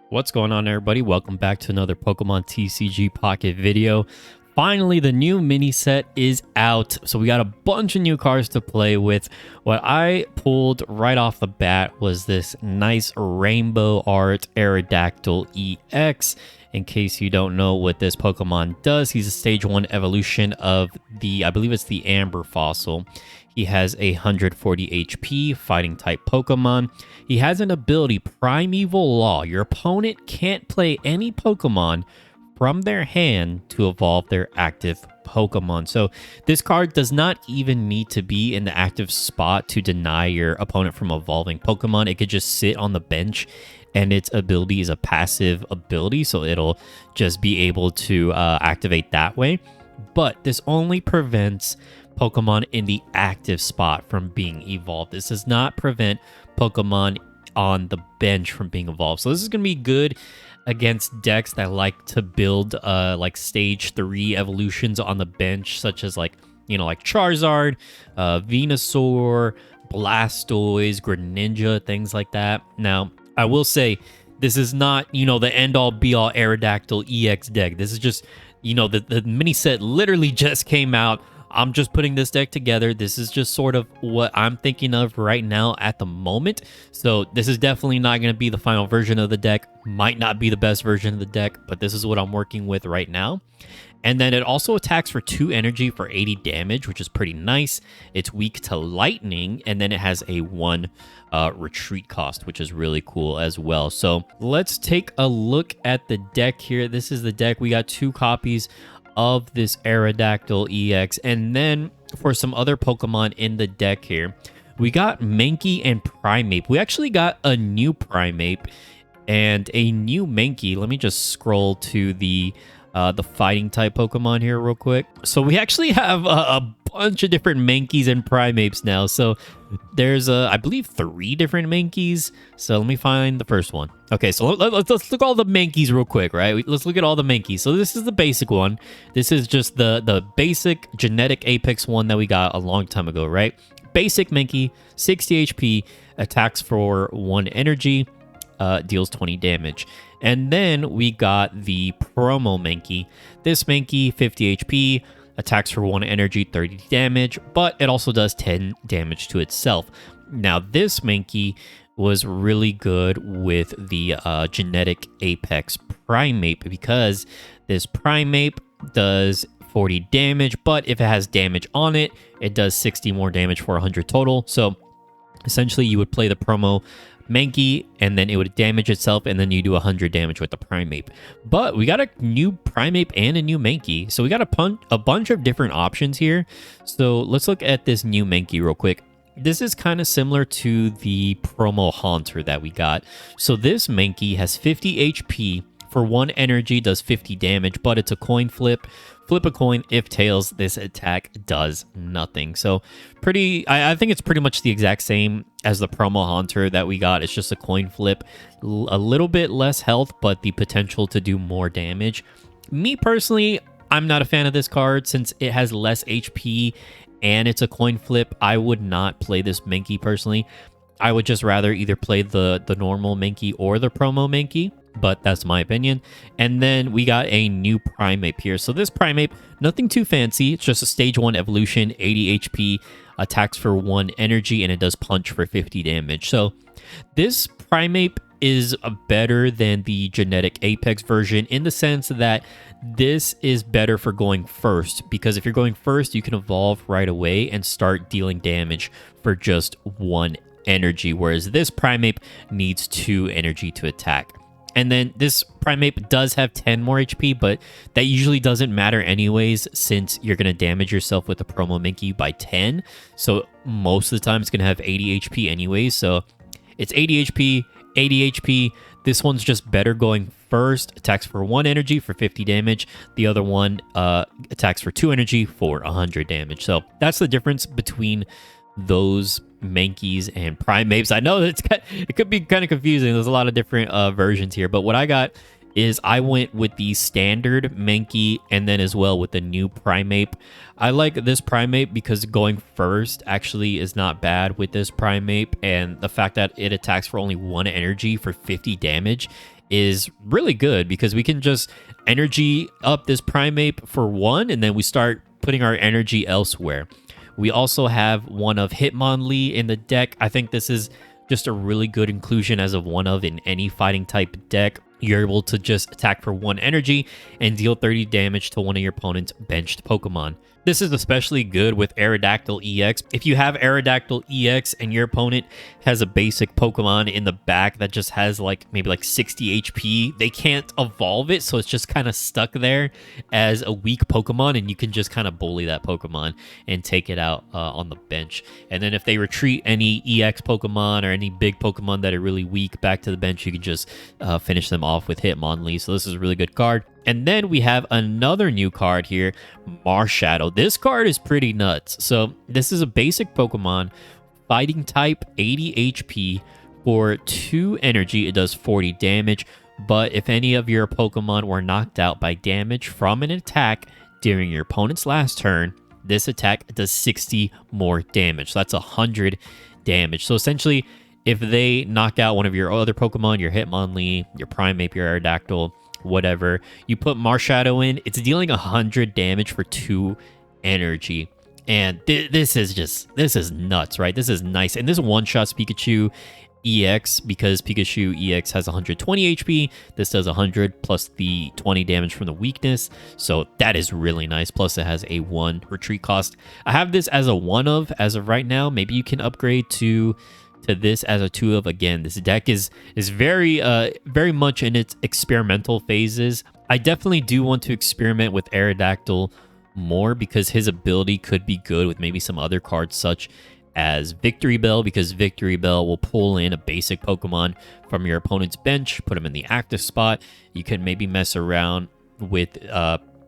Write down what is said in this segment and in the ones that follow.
What's going on, everybody? Welcome back to another Pokemon TCG Pocket video. Finally, the new mini set is out, so we got a bunch of new cards to play with. What I pulled right off the bat was this nice rainbow art Aerodactyl EX. In case you don't know what this Pokemon does, he's a stage 1 evolution of I believe it's the Amber fossil. He has a 140 HP fighting type Pokemon. He has an ability, Primeval Law. Your opponent can't play any Pokemon from their hand to evolve their active Pokemon. So this card does not even need to be in the active spot to deny your opponent from evolving Pokemon. It could just sit on the bench, and its ability is a passive ability, so it'll just be able to activate that way. But this only prevents Pokemon in the active spot from being evolved. This does not prevent Pokemon on the bench from being evolved. So this is going to be good against decks that like to build like stage 3 evolutions on the bench, such as like Charizard, Venusaur, Blastoise, Greninja, things like that. Now, I will say this is not, the end-all be-all Aerodactyl EX deck. This is just, the mini set literally just came out. I'm just putting this deck together. This is just sort of what I'm thinking of right now at the moment. So this is definitely not going to be the final version of the deck. Might not be the best version of the deck, but this is what I'm working with right now. And then it also attacks for 2 energy for 80 damage, which is pretty nice. It's weak to lightning, and then it has a 1 retreat cost, which is really cool as well. So let's take a look at the deck here. This is the deck. We got 2 copies of this Aerodactyl EX. And then for some other Pokemon in the deck here, we got Mankey and Primeape. We actually got a new Primeape and a new Mankey. Let me just scroll to the fighting type Pokemon here real quick. So we actually have a bunch of different Mankeys and Primapes now. So there's I believe 3 different Mankeys. So let me find the first one. Okay, so let's look at all the Mankeys real quick, right? Let's look at all the Mankeys. So this is the basic one. This is just the basic genetic Apex one that we got a long time ago, right? Basic Mankey, 60 HP, attacks for 1 energy, deals 20 damage. And then we got the promo Mankey. This Mankey, 50 HP, attacks for 1 energy, 30 damage, but it also does 10 damage to itself. Now, this Mankey was really good with the genetic Apex Primeape, because this Primeape does 40 damage, but if it has damage on it, it does 60 more damage for 100 total. So essentially, you would play the promo Mankey, and then it would damage itself, and then you do 100 damage with the Primeape. But we got a new Primeape and a new Mankey, so we got a bunch of different options here. So let's look at this new Mankey real quick. This is kind of similar to the promo Haunter that we got. So this Mankey has 50 HP. For 1 energy, does 50 damage, but it's a coin flip. Flip a coin. If tails, this attack does nothing. So I think it's pretty much the exact same as the promo Haunter that we got. It's just a coin flip. A little bit less health, but the potential to do more damage. Me personally, I'm not a fan of this card since it has less HP and it's a coin flip. I would not play this Mankey personally. I would just rather either play the normal Mankey or the promo Mankey, but that's my opinion. And then we got a new Primeape here. So this Primeape, nothing too fancy. It's just a stage 1 evolution, 80 HP, attacks for 1 energy, and it does punch for 50 damage. So this Primeape is better than the genetic Apex version in the sense that this is better for going first, because if you're going first, you can evolve right away and start dealing damage for just 1 energy, whereas this Primeape needs 2 energy to attack. And then this Primeape does have 10 more HP, but that usually doesn't matter anyways, since you're going to damage yourself with the promo Mankey by 10. So most of the time it's going to have 80 HP anyways. So it's 80 HP, 80 HP. This one's just better going first. Attacks for 1 energy for 50 damage. The other one attacks for 2 energy for 100 damage. So that's the difference between those Mankeys and Primapes. I know it could be kind of confusing. There's a lot of different versions here, but what I got is I went with the standard Mankey and then as well with the new Primeape. I like this Primeape because going first actually is not bad with this Primeape, and the fact that it attacks for only 1 energy for 50 damage is really good because we can just energy up this Primeape for 1, and then we start putting our energy elsewhere. We also have one of Hitmonlee in the deck. I think this is just a really good inclusion as of one of in any fighting type deck. You're able to just attack for 1 energy and deal 30 damage to one of your opponent's benched Pokemon. This is especially good with Aerodactyl EX. If you have Aerodactyl EX and your opponent has a basic Pokemon in the back that just has maybe 60 HP, they can't evolve it, so it's just kind of stuck there as a weak Pokemon, and you can just kind of bully that Pokemon and take it out on the bench. And then if they retreat any EX Pokemon or any big Pokemon that are really weak back to the bench, you can just finish them off with Hitmonlee. So this is a really good card. And then we have another new card here, Marshadow. This card is pretty nuts. So this is a basic Pokemon, fighting type, 80 HP for 2 energy. It does 40 damage. But if any of your Pokemon were knocked out by damage from an attack during your opponent's last turn, this attack does 60 more damage. So that's 100 damage. So essentially, if they knock out one of your other Pokemon, your Hitmonlee, your Primeape, your Aerodactyl, whatever, you put Marshadow in, it's dealing 100 damage for 2 energy. And this is nuts, right? This is nice. And this one-shots Pikachu EX because Pikachu EX has 120 HP. This does 100 plus the 20 damage from the weakness. So that is really nice. Plus it has a 1 retreat cost. I have this as a 1 of as of right now. Maybe you can upgrade to this as a 2 of. Again, this deck is very much in its experimental phases. I definitely do want to experiment with Aerodactyl more because his ability could be good with maybe some other cards such as Victory Bell, because Victory Bell will pull in a basic Pokemon from your opponent's bench, put him in the active spot. You can maybe mess around with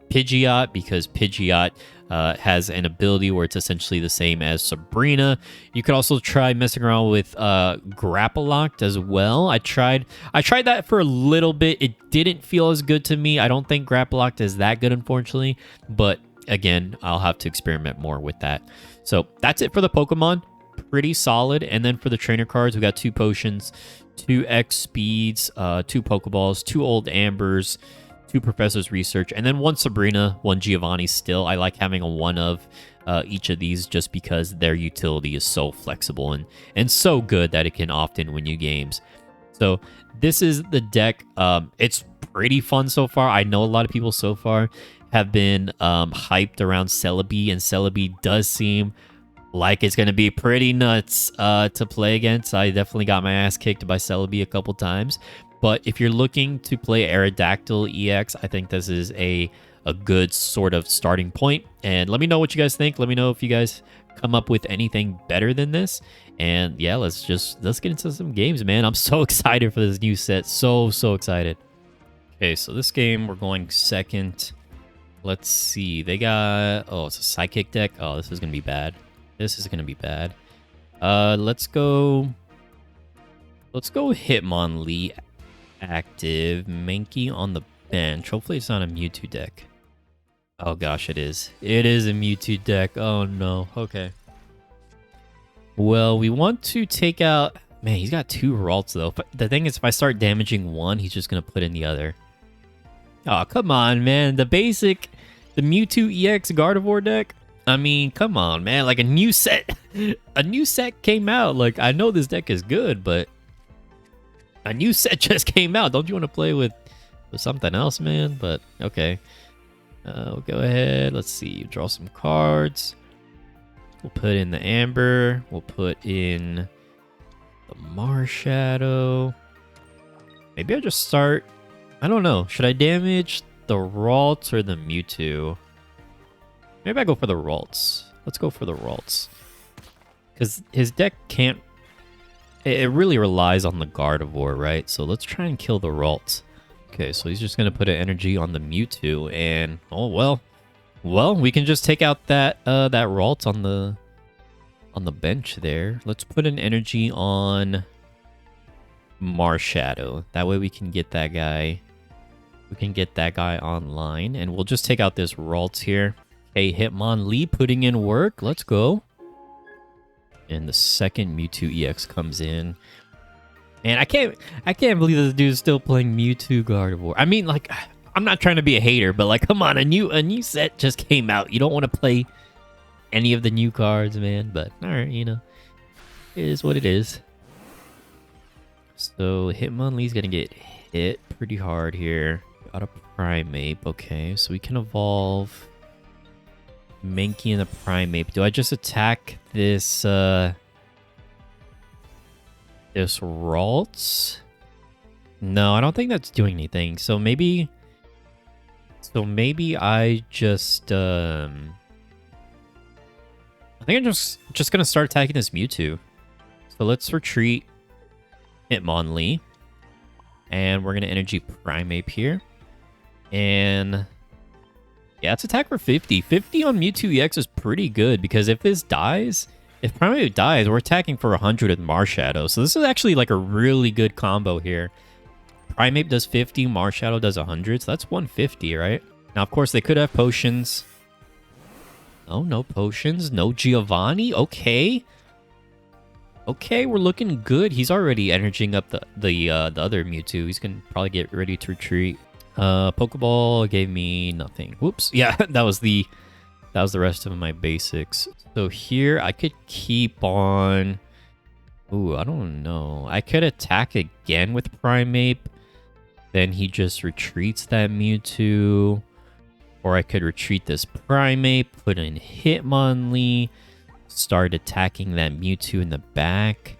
Pidgeot, because Pidgeot has an ability where it's essentially the same as Sabrina. You could also try messing around with Grapploct as well. I tried that for a little bit. It didn't feel as good to me. I don't think Grapploct is that good, unfortunately. But again, I'll have to experiment more with that. So that's it for the Pokemon. Pretty solid. And then for the trainer cards, we got 2 potions, 2 X speeds, 2 Pokeballs, 2 old Ambers, 2 Professor's Research, and then 1 Sabrina, 1 Giovanni still. I like having a 1 of each of these just because their utility is so flexible and so good that it can often win you games. So this is the deck. It's pretty fun so far. I know a lot of people so far have been hyped around Celebi, and Celebi does seem like it's going to be pretty nuts to play against. I definitely got my ass kicked by Celebi a couple times. But if you're looking to play Aerodactyl EX, I think this is a good sort of starting point. And let me know what you guys think. Let me know if you guys come up with anything better than this. And yeah, let's get into some games, man. I'm so excited for this new set. So excited. Okay, so this game, we're going second. Let's see. They got... Oh, it's a Psychic deck. Oh, this is going to be bad. This is going to be bad. Let's go Hitmonlee active, Mankey on the bench. Hopefully it's not a Mewtwo deck. Oh gosh, it is. It is a Mewtwo deck. Oh no. Okay. Well, we want to take out... Man, he's got 2 Ralts though. But the thing is, if I start damaging one, he's just going to put in the other. Oh, come on, man. The Mewtwo EX Gardevoir deck? I mean, come on, man. Like a new set came out. Like, I know this deck is good, but a new set just came out. Don't you want to play with something else, man? But okay. We'll go ahead. Let's see. Draw some cards. We'll put in the Amber. We'll put in the Marshadow. Maybe I'll just start... I don't know. Should I damage the Ralts or the Mewtwo? Maybe I go for the Ralts. Let's go for the Ralts. Because his deck can't... It really relies on the Gardevoir, right? So let's try and kill the Ralts. Okay, so he's just going to put an energy on the Mewtwo. And, oh, well. Well, we can just take out that Ralt on the bench there. Let's put an energy on Marshadow. That way we can get that guy... We can get that guy online. And we'll just take out this Ralts here. Okay, Hitmonlee putting in work. Let's go. And the second Mewtwo EX comes in. And I can't believe this dude's still playing Mewtwo Gardevoir. I mean, like, I'm not trying to be a hater, but like, come on, a new set just came out. You don't want to play any of the new cards, man. But all right, you know, it is what it is. So Hitmonlee's gonna get hit pretty hard here. Got a Primeape, okay, so we can evolve Mankey and the Primeape. Do I just attack this this Ralts? No, I don't think that's doing anything. So maybe I just I think I'm just gonna start attacking this Mewtwo. So let's retreat Hitmonlee. And we're gonna energy Primeape here. And yeah, let's attack for 50. 50 on Mewtwo EX is pretty good because if this dies, if Primeape dies, we're attacking for 100 with Marshadow. So this is actually like a really good combo here. Primeape does 50, Marshadow does 100, so that's 150, right? Now, of course, they could have potions. Oh, no potions, no Giovanni. Okay. Okay, we're looking good. He's already energying up the other Mewtwo. He's gonna probably get ready to retreat. Pokeball gave me nothing. Whoops. Yeah, that was the rest of my basics. So here I could keep on. Ooh, I don't know. I could attack again with Primeape. Then he just retreats that Mewtwo. Or I could retreat this Primeape, put in Hitmonlee, start attacking that Mewtwo in the back.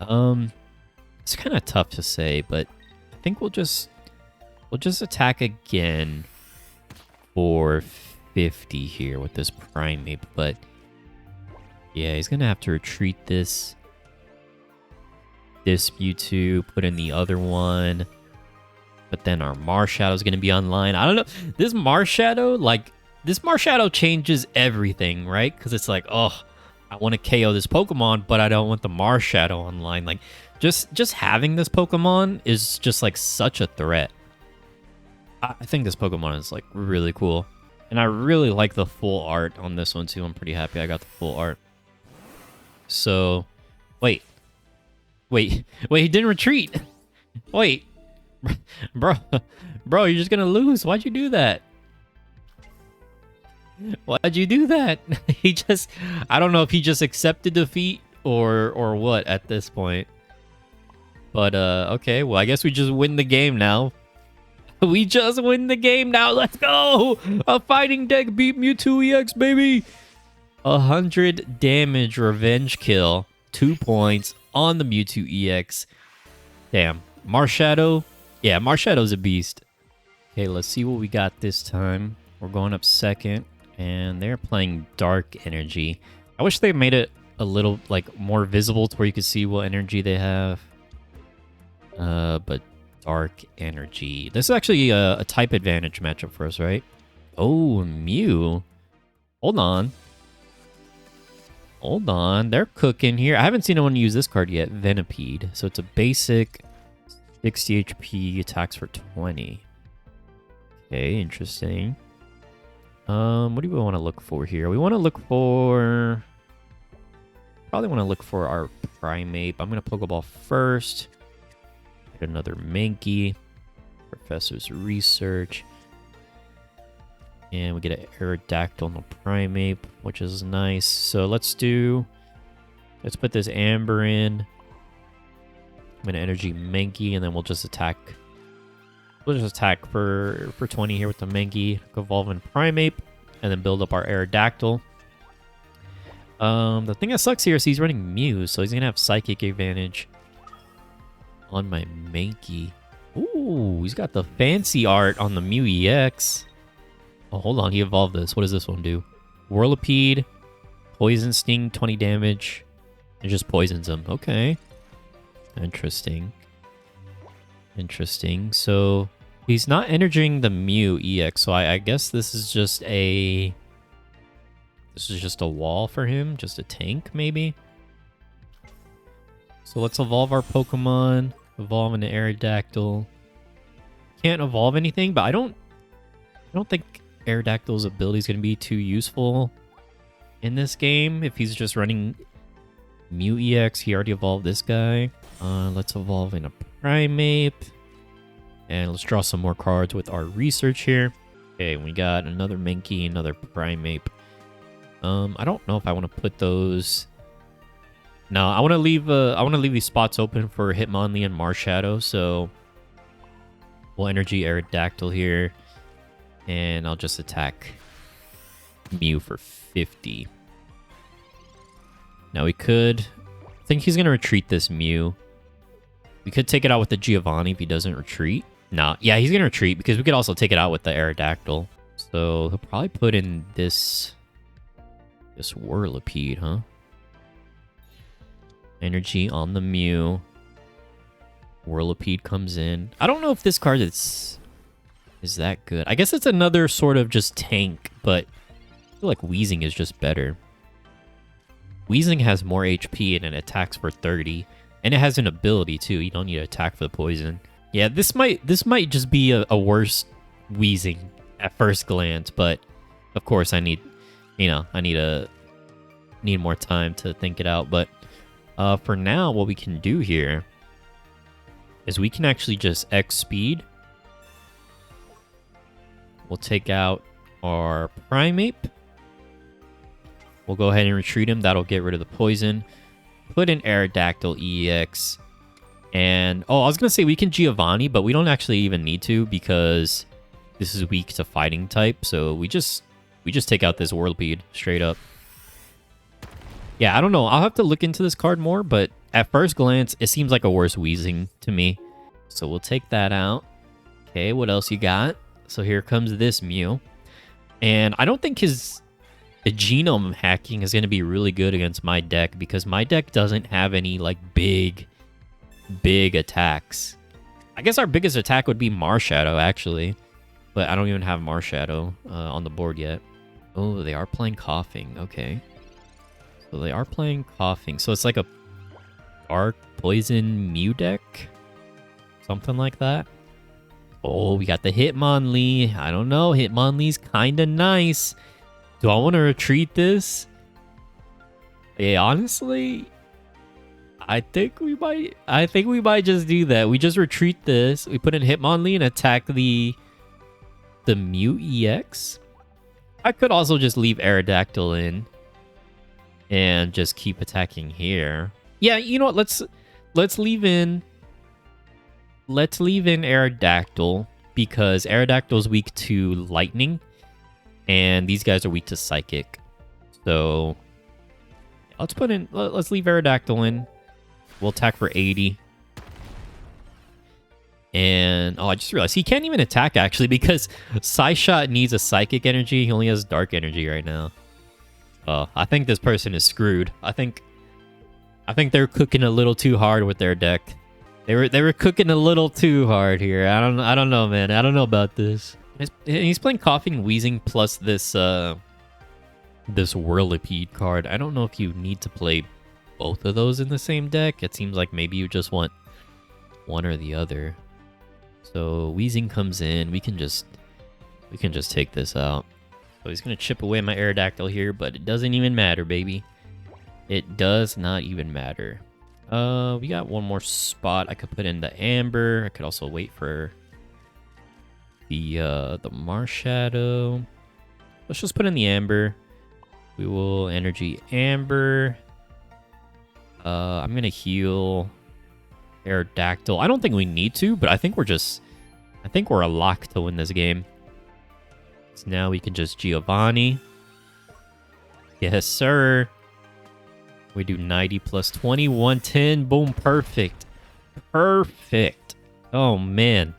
It's kind of tough to say, but I think we'll just attack again for 50 here with this Primeape, but yeah, he's gonna have to retreat this Mewtwo, put in the other one, but then our Marshadow is gonna be online. I don't know, this Marshadow changes everything, right? Because it's like, oh, I want to KO this Pokemon, but I don't want the Marshadow online. Like, just having this Pokemon is just like such a threat. I think this Pokemon is like really cool. And I really like the full art on this one too. I'm pretty happy I got the full art. So, wait, he didn't retreat. Wait, bro, you're just gonna lose. Why'd you do that? Why'd you do that? I don't know if he just accepted defeat or what at this point. But, okay, well, I guess we just win the game now. We just win the game now. Let's go! A fighting deck beat Mewtwo EX, baby! 100 damage revenge kill. 2 points on the Mewtwo EX. Damn. Marshadow? Yeah, Marshadow's a beast. Okay, let's see what we got this time. We're going up second, and they're playing Dark Energy. I wish they made it a little, like, more visible to where you could see what energy they have. But Dark Energy. This is actually a type advantage matchup for us, right? Oh, Mew. Hold on. Hold on. They're cooking here. I haven't seen anyone use this card yet. Venipede. So it's a basic 60 HP, attacks for 20. Okay, interesting. What do we want to look for here? We want to look for... Probably want to look for our Primeape. I'm going to Pokeball first. Get another Mankey. Professor's Research. And we get an Aerodactyl on the Primeape, which is nice. So let's put this Amber in. I'm going to Energy Mankey, and then we'll just attack. We'll just attack for 20 here with the Mankey. Evolve in Primeape, and then build up our Aerodactyl. The thing that sucks here is he's running Mew, so he's going to have Psychic advantage on my Mankey. Ooh, he's got the fancy art on the Mew EX. Oh, hold on. He evolved this. What does this one do? Whirlipede, Poison Sting, 20 damage. It just poisons him. Okay. Interesting. Interesting. So, he's not energizing the Mew EX, so I guess this is just a... This is just a wall for him? Just a tank, maybe? So let's evolve our Pokemon. Evolve into Aerodactyl. Can't evolve anything, but I don't think Aerodactyl's ability is going to be too useful in this game. If he's just running Mew EX, he already evolved this guy. Let's evolve in a Primeape. And let's draw some more cards with our research here. Okay, we got another Mankey, another Primeape. I don't know if I want to put those. No, I want to leave these spots open for Hitmonlee and Marshadow. So we'll energy Aerodactyl here, and I'll just attack Mew for 50. Now we could. I think he's gonna retreat this Mew. We could take it out with the Giovanni if he doesn't retreat. Nah, yeah, he's gonna retreat because we could also take it out with the Aerodactyl. So he'll probably put in this Whirlipede, huh? Energy on the Mew. Whirlipede comes in. I don't know if this card is that good. I guess it's another sort of just tank, but I feel like Weezing is just better. Weezing has more HP and it attacks for 30. And it has an ability too. You don't need to attack for the poison. Yeah, this might just be a worse Weezing at first glance, but of course I need more time to think it out. But for now, what we can do here is we can actually just X speed. We'll take out our Primeape. We'll go ahead and retreat him. That'll get rid of the poison. Put in Aerodactyl EX. And, oh, I was going to say we can Giovanni, but we don't actually even need to because this is weak to fighting type. So we just take out this Whirlipede straight up. Yeah, I don't know. I'll have to look into this card more, but at first glance, it seems like a worse Weezing to me. So we'll take that out. Okay, what else you got? So here comes this Mew. And I don't think his genome hacking is going to be really good against my deck because my deck doesn't have any, like, big attacks. I guess our biggest attack would be Marshadow, actually. But I don't even have Marshadow on the board yet. Oh, they are playing Coughing. Okay. So they are playing Coughing. So it's like a Dark Poison Mew deck? Something like that. Oh, we got the Hitmonlee. I don't know. Hitmonlee's kind of nice. Do I want to retreat this? Yeah, honestly, I think we might just do that. We just retreat this. We put in Hitmonlee and attack the Mew EX. I could also just leave Aerodactyl in and just keep attacking here. Yeah, you know what? Let's leave in Aerodactyl because Aerodactyl is weak to lightning. And these guys are weak to Psychic. So let's leave Aerodactyl in. We'll attack for 80. And oh, I just realized he can't even attack actually because Psyshot needs a Psychic energy. He only has Dark energy right now. Oh, I think this person is screwed. I think they're cooking a little too hard with their deck. They were cooking a little too hard here. I don't know, man. I don't know about this. He's playing Coughing, Weezing plus this Whirlipede card. I don't know if you need to play both of those in the same deck. It seems like maybe you just want one or the other. So Weezing comes in. We can just take this out. So he's gonna chip away my Aerodactyl here, but it doesn't even matter, baby. It does not even matter. We got one more spot. I could put in the Amber. I could also wait for the Marshadow. Let's just put in the Amber. We will energy Amber. I'm gonna heal Aerodactyl. I don't think we need to, but I think we're a lock to win this game. So now we can just Giovanni. Yes, sir. We do 90 plus 20, 110. Boom, perfect. Perfect. Oh, man.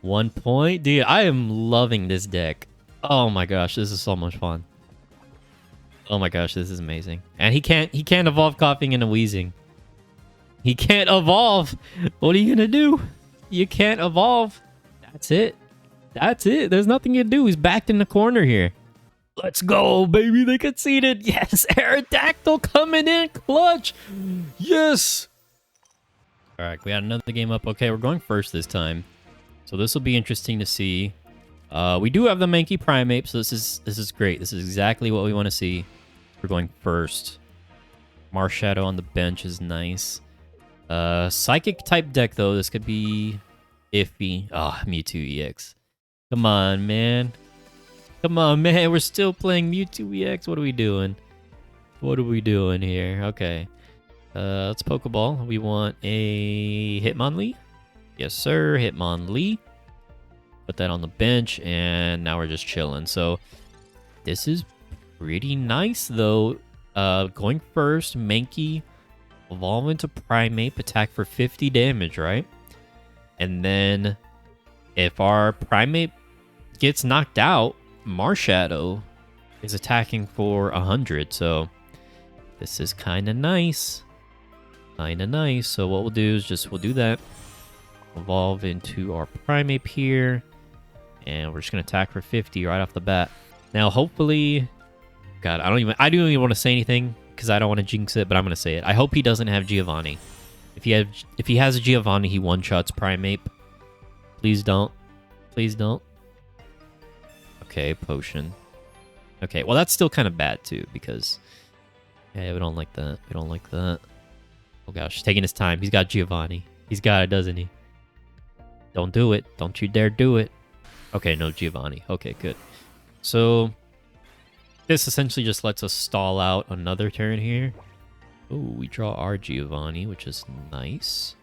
1 point. Dude, I am loving this deck. Oh my gosh, this is so much fun. Oh my gosh, this is amazing. And he can't evolve Coughing into Weezing. He can't evolve. What are you gonna do? You can't evolve. That's it. That's it. There's nothing to do. He's backed in the corner here. Let's go, baby. They conceded. Yes, Aerodactyl coming in clutch. Yes. All right, we got another game up. Okay, we're going first this time. So this will be interesting to see. We do have the Mankey Primeape, so this is great. This is exactly what we want to see. We're going first. Marshadow on the bench is nice. Psychic type deck though. This could be iffy. Ah, Mewtwo EX. Come on, man. Come on, man. We're still playing Mewtwo EX. What are we doing? What are we doing here? Okay. Let's Pokeball. We want a Hitmonlee. Yes, sir. Hitmonlee. Put that on the bench, and now we're just chilling. So this is pretty nice, though. Going first, Mankey, evolve into Primeape, attack for 50 damage, right? And then if our Primeape gets knocked out, Marshadow is attacking for 100. So this is kind of nice. Kind of nice. So what we'll do is we'll do that. Evolve into our Primeape here. And we're just going to attack for 50 right off the bat. Now, hopefully... God, I don't even want to say anything because I don't want to jinx it, but I'm going to say it. I hope he doesn't have Giovanni. If he has a Giovanni, he one-shots Primeape. Please don't. Please don't. Okay, potion. Okay, well, that's still kind of bad, too, because... Yeah, we don't like that. We don't like that. Oh, gosh, he's taking his time. He's got Giovanni. He's got it, doesn't he? Don't do it. Don't you dare do it. Okay, no Giovanni. Okay, good. So, this essentially just lets us stall out another turn here. Oh, we draw our Giovanni, which is nice.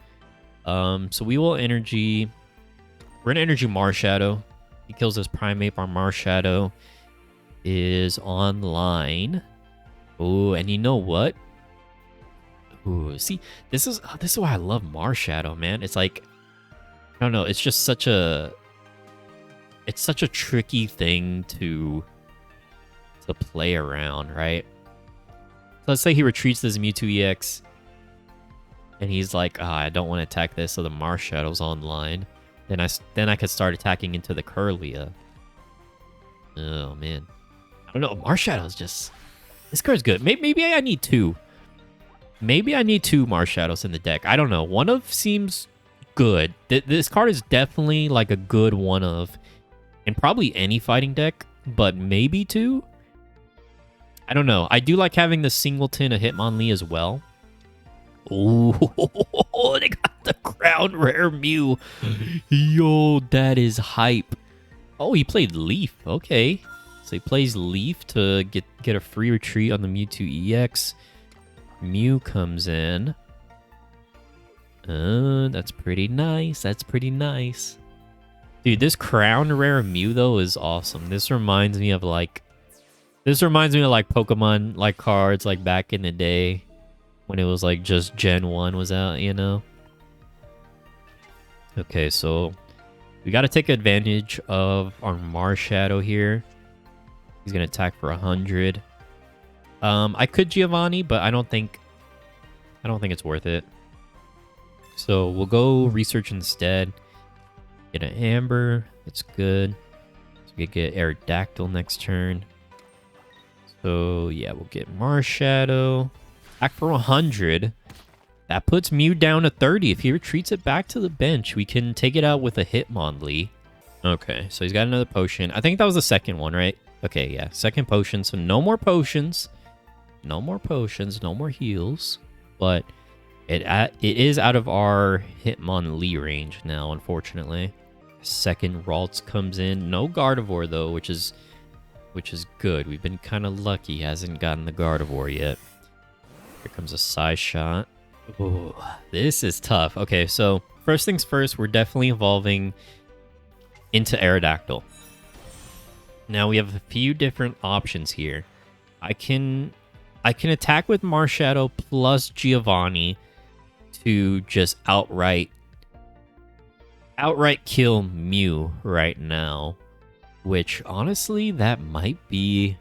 So we will energy... We're going to energy Marshadow. He kills this Primeape. Our Marshadow is online. Oh, and you know what? Ooh, see, this is why I love Marshadow, man. It's like, I don't know, it's just such a tricky thing to play around, right? So let's say he retreats this Mewtwo EX, and he's like, I don't want to attack this, so the Marshadow's online. Then I could start attacking into the Curlia. Oh man, I don't know. Marshadow's just, this card's good. Maybe I need two. Maybe I need two Marshadows in the deck. I don't know. One of seems good. This card is definitely like a good one of in probably any fighting deck, but maybe two. I don't know. I do like having the singleton of Hitmonlee as well. Oh, they got the crown rare Mew. Yo, that is hype. Oh, he played Leaf. Okay. So he plays Leaf to get a free retreat on the Mewtwo EX. Mew comes in. That's pretty nice. That's pretty nice. Dude, this crown rare Mew though is awesome. This reminds me of like Pokemon like cards like back in the day when it was like just Gen 1 was out, you know? Okay, so we got to take advantage of our Marshadow here. He's going to attack for 100. I could Giovanni, but I don't think it's worth it. So we'll go research instead. Get an Amber. That's good. So we get Aerodactyl next turn. So yeah, we'll get Marshadow. Back for 100. That puts Mew down to 30. If he retreats it back to the bench, we can take it out with a Hitmonlee. Okay, so he's got another potion. I think that was the second one, right? Okay, yeah, second potion. So no more potions. No more potions. No more heals. But it is out of our Hitmonlee range now, unfortunately. Second Ralts comes in. No Gardevoir, though, which is good. We've been kind of lucky. He hasn't gotten the Gardevoir yet. Here comes a Psy Shot. Ooh, this is tough. Okay, so first things first, we're definitely evolving into Aerodactyl. Now we have a few different options here. I can attack with Marshadow plus Giovanni to just outright kill Mew right now, which honestly that might be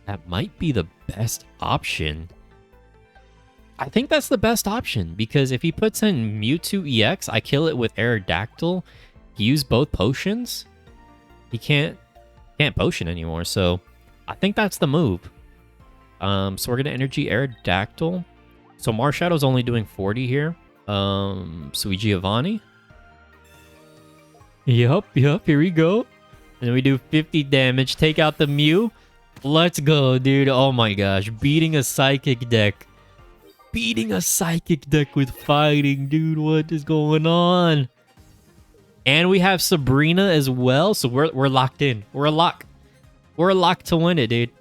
the best option. I think that's the best option because if he puts in Mewtwo EX, I kill it with Aerodactyl. He used both potions. He can't potion anymore, so I think that's the move. So we're gonna energy Aerodactyl. So Marshadow's only doing 40 here. So we Giovanni. Yup, here we go. And then we do 50 damage, take out the Mew. Let's go, dude. Oh my gosh, beating a psychic deck. beating a Psychic deck with Fighting, dude. What is going on? And we have Sabrina as well, so we're locked in. We're locked to win it, dude.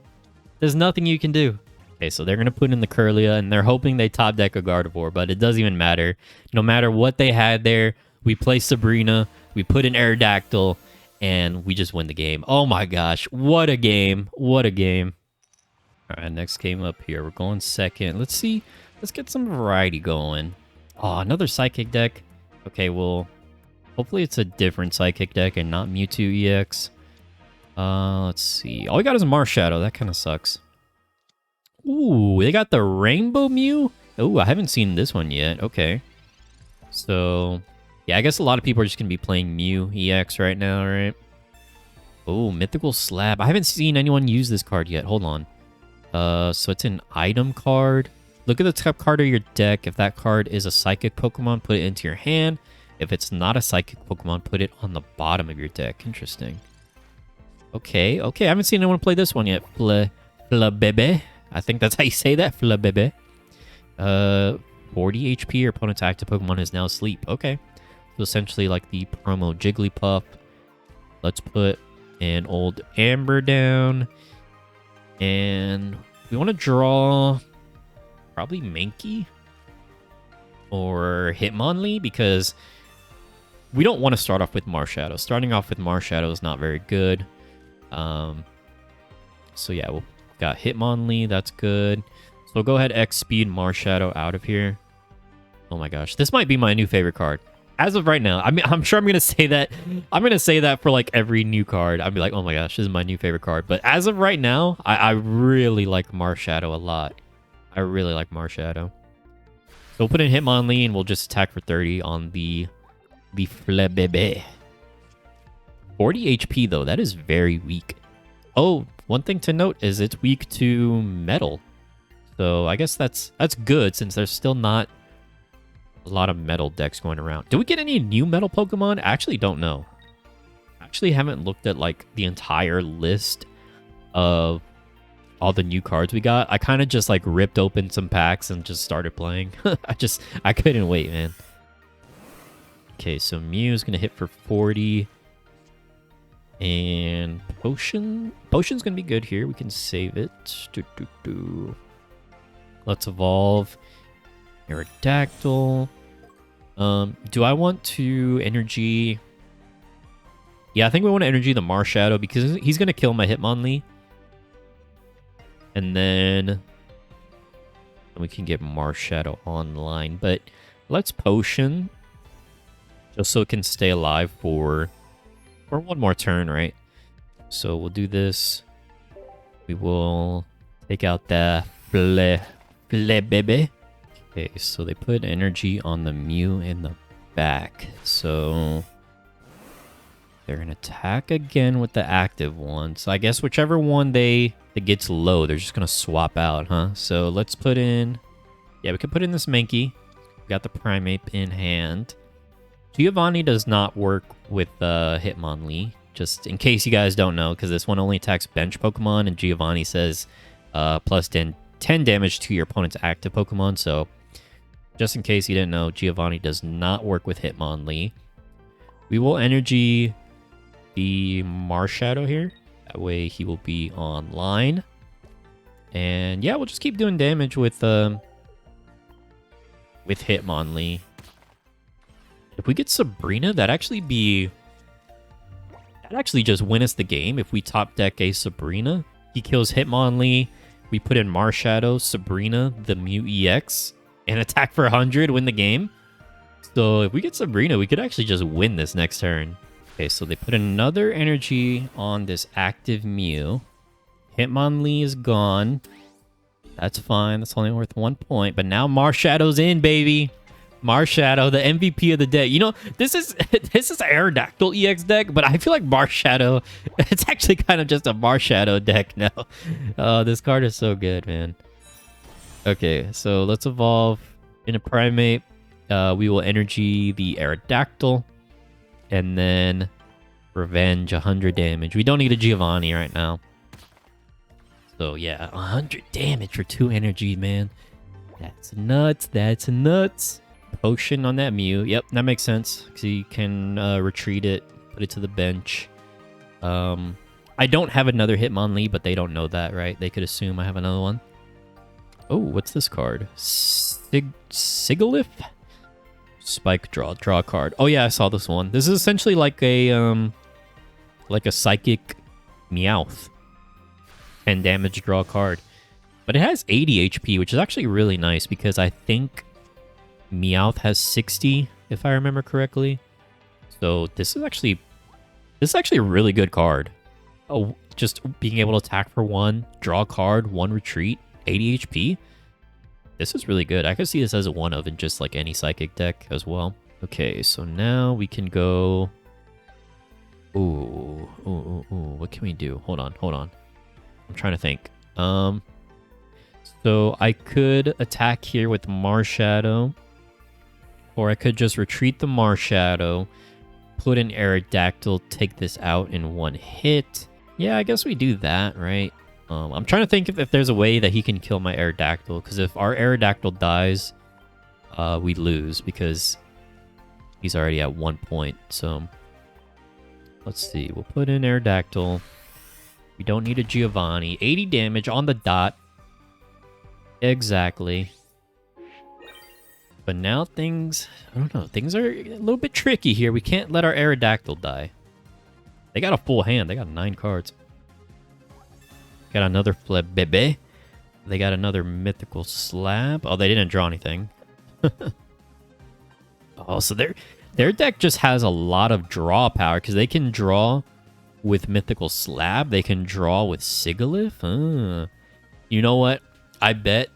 There's nothing you can do. Okay, so they're gonna put in the Curlia, and they're hoping they top deck a Gardevoir, but it doesn't even matter. No matter what they had there, we play Sabrina, we put in Aerodactyl, and we just win the game. Oh my gosh, what a game! What a game! All right, next game up here. We're going second. Let's see. Let's get some variety going. Oh, another Psychic deck. Okay, well, hopefully it's a different Psychic deck and not Mewtwo EX. Let's see. All we got is a Marshadow. That kind of sucks. Ooh, they got the Rainbow Mew? Ooh, I haven't seen this one yet. Okay. So, yeah, I guess a lot of people are just going to be playing Mew EX right now, right? Oh, Mythical Slab. I haven't seen anyone use this card yet. Hold on. So it's an item card. Look at the top card of your deck. If that card is a Psychic Pokemon, put it into your hand. If it's not a Psychic Pokemon, put it on the bottom of your deck. Interesting. Okay, okay. I haven't seen anyone play this one yet. Flabebe. I think that's how you say that. Flabebe. 40 HP. Your opponent's active Pokemon is now asleep. Okay. So essentially like the promo Jigglypuff. Let's put an old Amber down. And we want to draw probably Mankey or Hitmonlee because we don't want to start off with Marshadow. Starting off with Marshadow is not very good. So yeah, we'll got Hitmonlee. That's good. So we'll go ahead X speed Marshadow out of here. Oh my gosh, this might be my new favorite card. As of right now, I mean, I'm sure I'm gonna say that. I'm gonna say that for like every new card. I'll be like, oh my gosh, this is my new favorite card. But as of right now, I really like Marshadow a lot. I really like Marshadow. So we'll put in Hitmonlee and we'll just attack for 30 on the Flabebe. 40 HP though, that is very weak. Oh, one thing to note is it's weak to Metal. So I guess that's good since there's still not a lot of Metal decks going around. Did we get any new Metal Pokemon? I actually don't know. I actually haven't looked at like the entire list of all the new cards we got. I kind of just like ripped open some packs and just started playing. I couldn't wait, man. Okay, so Mew's gonna hit for 40. And Potion's gonna be good here. We can save it. Let's evolve. Aerodactyl. Do I want to energy? Yeah, I think we want to energy the Marshadow because he's gonna kill my Hitmonlee. And then we can get Marshadow online. But let's Potion. Just so it can stay alive for one more turn, right? So we'll do this. We will take out the Flabebe. Okay, so they put energy on the Mew in the back. So they're going to attack again with the active one. So I guess whichever one that gets low, they're just going to swap out, huh? So let's put in... Yeah, we could put in this Mankey. We got the Primeape in hand. Giovanni does not work with Hitmonlee. Just in case you guys don't know, because this one only attacks bench Pokemon, and Giovanni says plus 10 damage to your opponent's active Pokemon. So just in case you didn't know, Giovanni does not work with Hitmonlee. We will energy the Marshadow here. That way he will be online. And yeah, we'll just keep doing damage with Hitmonlee. If we get Sabrina, that'd actually just win us the game if we top deck a Sabrina. He kills Hitmonlee. We put in Marshadow, Sabrina, the Mew EX, and attack for 100, win the game. So if we get Sabrina, we could actually just win this next turn. Okay, so they put another energy on this active Mew. Hitmonlee is gone. That's fine. That's only worth 1 point. But now Marshadow's in, baby. Marshadow, the MVP of the deck. You know, this is Aerodactyl EX deck, but I feel like Marshadow, it's actually kind of just a Marshadow deck now. Oh, this card is so good, man. Okay, so let's evolve in a Primeape. We will energy the Aerodactyl, and then Revenge 100 damage. We don't need a Giovanni right now. So yeah, 100 damage for 2 energy, man. That's nuts. That's nuts. Potion on that Mew. Yep, that makes sense. Because you can retreat it, put it to the bench. I don't have another Hitmonlee, but they don't know that, right? They could assume I have another one. Oh, what's this card? Sigilyph? Spike draw a card. Oh yeah, I saw this one. This is essentially like a psychic Meowth. 10 damage, draw a card. But it has 80 HP, which is actually really nice because I think Meowth has 60, if I remember correctly. So this is actually a really good card. Oh, just being able to attack for 1, draw a card, 1 retreat, 80 HP. This is really good. I could see this as a one of in just like any psychic deck as well. Okay, so now we can go. Ooh. What can we do? Hold on. I'm trying to think. So I could attack here with Marshadow, or I could just retreat the Marshadow, put an Aerodactyl, take this out in 1 hit. Yeah, I guess we do that, right? I'm trying to think if there's a way that he can kill my Aerodactyl, because if our Aerodactyl dies, we lose because he's already at 1 point. So let's see. We'll put in Aerodactyl. We don't need a Giovanni. 80 damage on the dot. Exactly. But now things, I don't know, things are a little bit tricky here. We can't let our Aerodactyl die. They got a full hand. They got 9 cards. Got another Flebebe. They got another Mythical Slab. Oh, they didn't draw anything. Oh, so their deck just has a lot of draw power because they can draw with Mythical Slab. They can draw with Sigilyph. You know what? I bet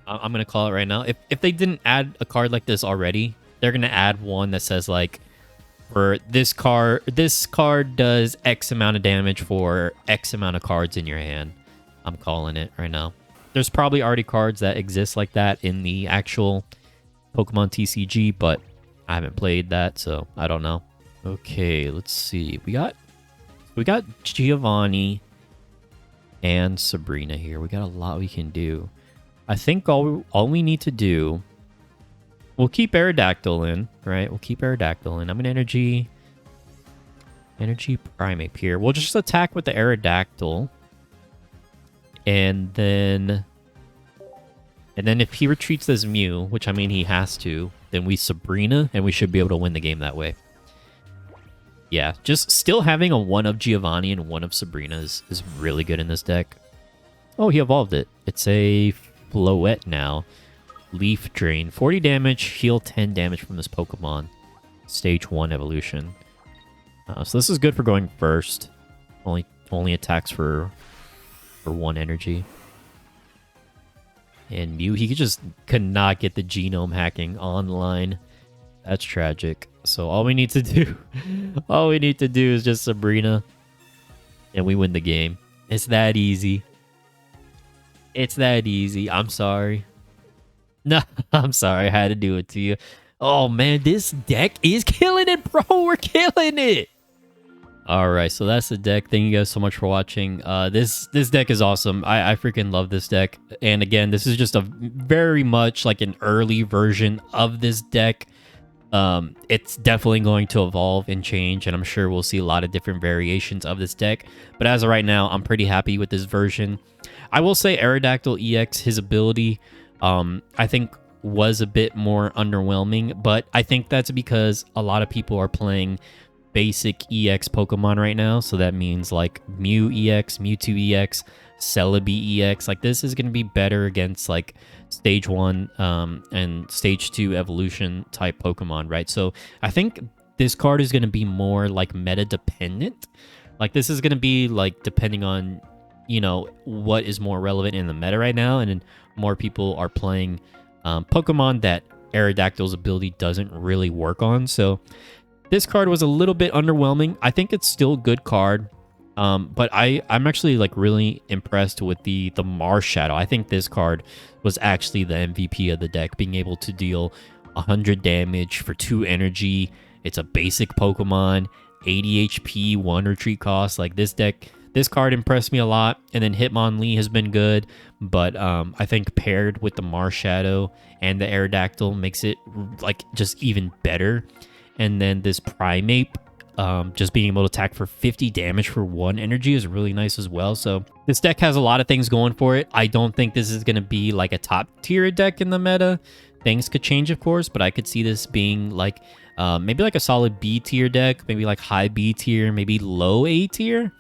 I'm going to call it right now. If they didn't add a card like this already, they're going to add one that says like, for this card does X amount of damage for X amount of cards in your hand. I'm calling it right now. There's probably already cards that exist like that in the actual Pokemon TCG, but I haven't played that, so I don't know. Okay, let's see. We got Giovanni and Sabrina here. We got a lot we can do. I think all we need to do. We'll keep Aerodactyl in, right? We'll keep Aerodactyl in. I'm an Energy Primate here. We'll just attack with the Aerodactyl. And then if he retreats this Mew, which I mean he has to, then we Sabrina, and we should be able to win the game that way. Yeah, just still having a 1 of Giovanni and 1 of Sabrina is really good in this deck. Oh, he evolved it. It's a Floette now. Leaf Drain. 40 damage, heal 10 damage from this Pokemon. Stage 1 evolution. So this is good for going first. Only attacks for 1 energy. And Mew, he could not get the genome hacking online. That's tragic. So all we need to do is just Sabrina. And we win the game. It's that easy. It's that easy. I'm sorry. No, I'm sorry. I had to do it to you. Oh, man, this deck is killing it, bro. We're killing it. All right, so that's the deck. Thank you guys so much for watching. This deck is awesome. I freaking love this deck. And again, this is just a very much like an early version of this deck. It's definitely going to evolve and change, and I'm sure we'll see a lot of different variations of this deck. But as of right now, I'm pretty happy with this version. I will say Aerodactyl EX, his ability, I think was a bit more underwhelming, but I think that's because a lot of people are playing basic EX Pokemon right now. So that means like Mew EX, Mewtwo EX, Celebi EX. Like this is going to be better against like stage 1 and stage 2 evolution type Pokemon, right? So I think this card is going to be more like meta dependent. Like this is going to be like depending on, you know, what is more relevant in the meta right now, and more people are playing Pokemon that Aerodactyl's ability doesn't really work on. So this card was a little bit underwhelming. I think it's still a good card, but I'm actually like really impressed with the Marshadow. I think this card was actually the MVP of the deck, being able to deal 100 damage for 2 energy. It's a basic Pokemon, 80 HP, 1 retreat cost. Like this deck this card impressed me a lot. And then Hitmonlee has been good, but I think paired with the Marshadow and the Aerodactyl makes it like just even better. And then this Primeape, just being able to attack for 50 damage for 1 energy is really nice as well. So this deck has a lot of things going for it. I don't think this is going to be like a top tier deck in the meta. Things could change, of course, but I could see this being like maybe like a solid B tier deck, maybe like high B tier, maybe low A tier.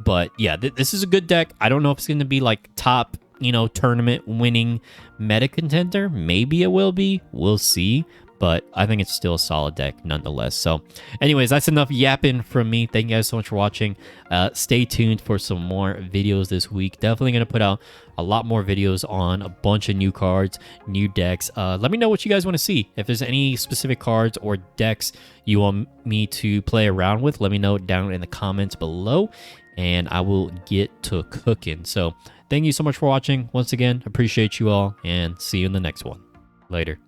But yeah, this is a good deck. I don't know if it's going to be like top, you know, tournament winning meta contender. Maybe it will be. We'll see. But I think it's still a solid deck nonetheless. So anyways, that's enough yapping from me. Thank you guys so much for watching. Stay tuned for some more videos this week. Definitely going to put out a lot more videos on a bunch of new cards, new decks. Let me know what you guys want to see. If there's any specific cards or decks you want me to play around with, let me know down in the comments below, and I will get to cooking. So thank you so much for watching. Once again, appreciate you all, and see you in the next one. Later.